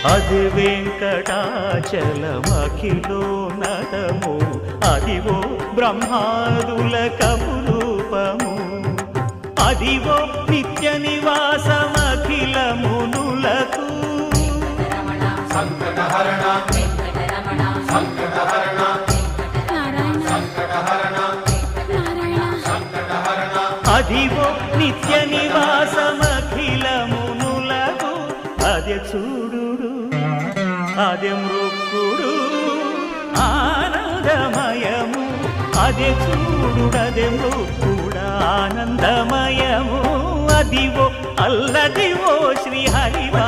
అది వెంకటాచలమఖిలో నటము అదివో బ్రహ్మాదుల కపురూపము అదివో నిత్య నివాసమఖిల మునులకు సంకటహరణ సంకటహరణ అదివో నిత్య నివాసమఖిల మునులకు అదే చూడు అదే మృక్కుడు ఆనందమయము అదే చూడు అదే మృక్కుడు ఆనందమయము అదివో అల్లదివో శ్రీహరివా